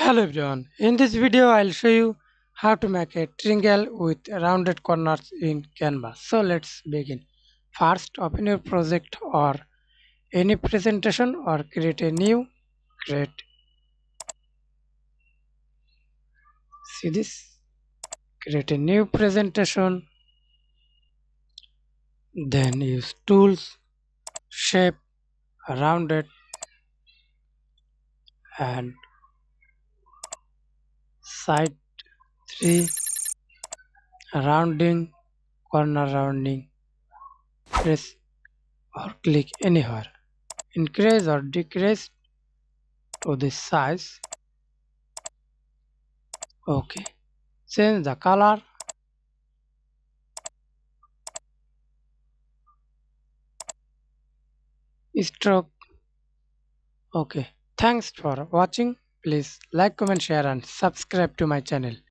Hello everyone, in this video I'll show you how to make a triangle with rounded corners in Canva. So let's begin. First, open your project or any presentation or create a new. Create, see this, create a new presentation, then use tools, shape, rounded and side 3, rounding, corner rounding, press or click anywhere. Increase or decrease to this size. Okay. Change the color. Stroke. Okay. Thanks for watching. Please like, comment, share and subscribe to my channel.